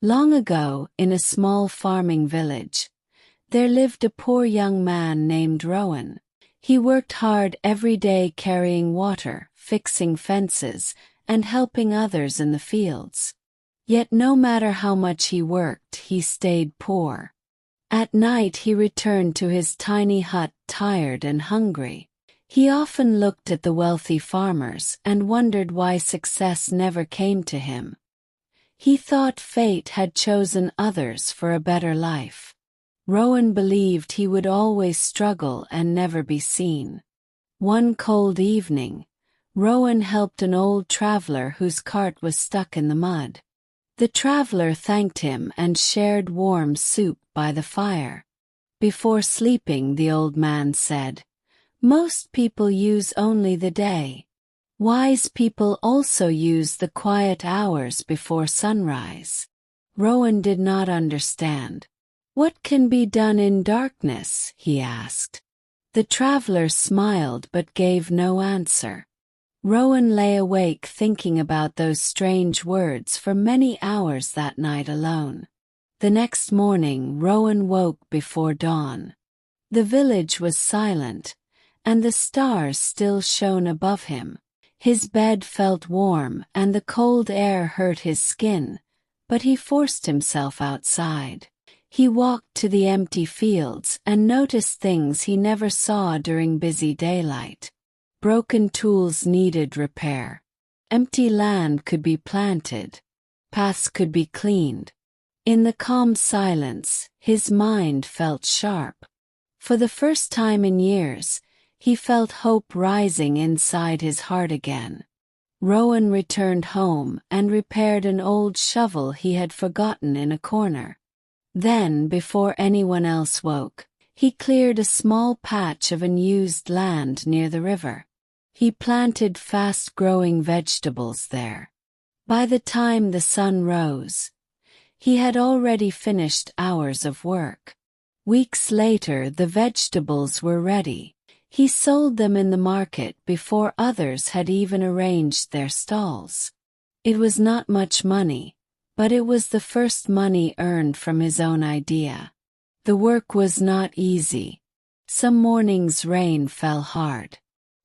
Long ago, in a small farming village, there lived a poor young man named Rowan. He worked hard every day carrying water, fixing fences, and helping others in the fields. Yet no matter how much he worked, he stayed poor. At night he returned to his tiny hut tired and hungry. He often looked at the wealthy farmers and wondered why success never came to him. He thought fate had chosen others for a better life. Rowan believed he would always struggle and never be seen. One cold evening, Rowan helped an old traveler whose cart was stuck in the mud. The traveler thanked him and shared warm soup by the fire. Before sleeping, the old man said, "Most people use only the day. Wise people also use the quiet hours before sunrise." Rowan did not understand. "What can be done in darkness?" he asked. The traveler smiled but gave no answer. Rowan lay awake thinking about those strange words for many hours that night alone. The next morning, Rowan woke before dawn. The village was silent, and the stars still shone above him. His bed felt warm and the cold air hurt his skin, but he forced himself outside. He walked to the empty fields and noticed things he never saw during busy daylight. Broken tools needed repair. Empty land could be planted. Paths could be cleaned. In the calm silence, his mind felt sharp. For the first time in years, he felt hope rising inside his heart again. Rowan returned home and repaired an old shovel he had forgotten in a corner. Then, before anyone else woke, he cleared a small patch of unused land near the river. He planted fast-growing vegetables there. By the time the sun rose, he had already finished hours of work. Weeks later, the vegetables were ready. He sold them in the market before others had even arranged their stalls. It was not much money, but it was the first money earned from his own idea. The work was not easy. Some mornings rain fell hard.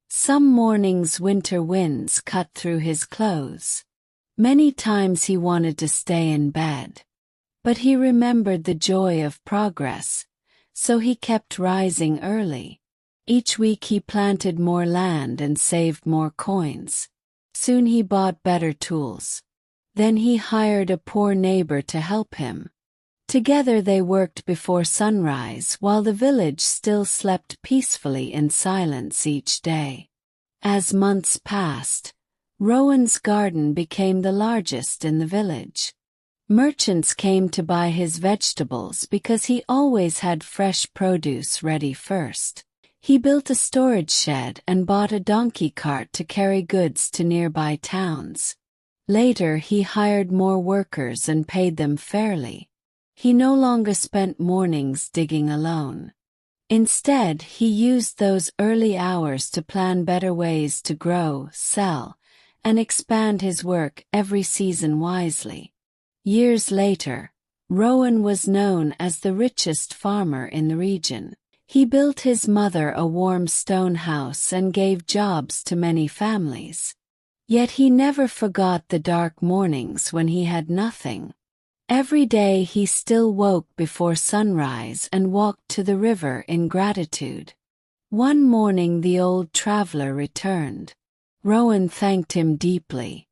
Some mornings winter winds cut through his clothes. Many times he wanted to stay in bed. But he remembered the joy of progress, so he kept rising early. Each week he planted more land and saved more coins. Soon he bought better tools. Then he hired a poor neighbor to help him. Together they worked before sunrise while the village still slept peacefully in silence each day. As months passed, Rowan's garden became the largest in the village. Merchants came to buy his vegetables because he always had fresh produce ready first. He built a storage shed and bought a donkey cart to carry goods to nearby towns. Later he hired more workers and paid them fairly. He no longer spent mornings digging alone. Instead, he used those early hours to plan better ways to grow, sell, and expand his work every season wisely. Years later, Rowan was known as the richest farmer in the region. He built his mother a warm stone house and gave jobs to many families. Yet he never forgot the dark mornings when he had nothing. Every day he still woke before sunrise and walked to the river in gratitude. One morning the old traveler returned. Rowan thanked him deeply.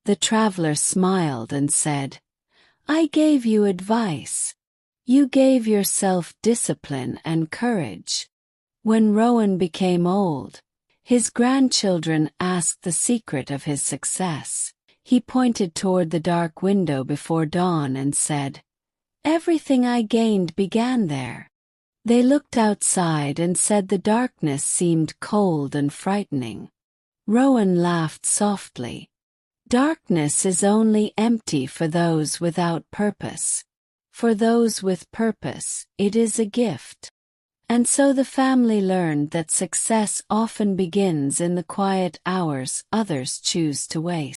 The traveler smiled and said, "I gave you advice. You gave yourself discipline and courage." When Rowan became old, his grandchildren asked the secret of his success. He pointed toward the dark window before dawn and said, "Everything I gained began there." They looked outside and said the darkness seemed cold and frightening. Rowan laughed softly. "Darkness is only empty for those without purpose. For those with purpose, it is a gift." And so the family learned that success often begins in the quiet hours others choose to waste.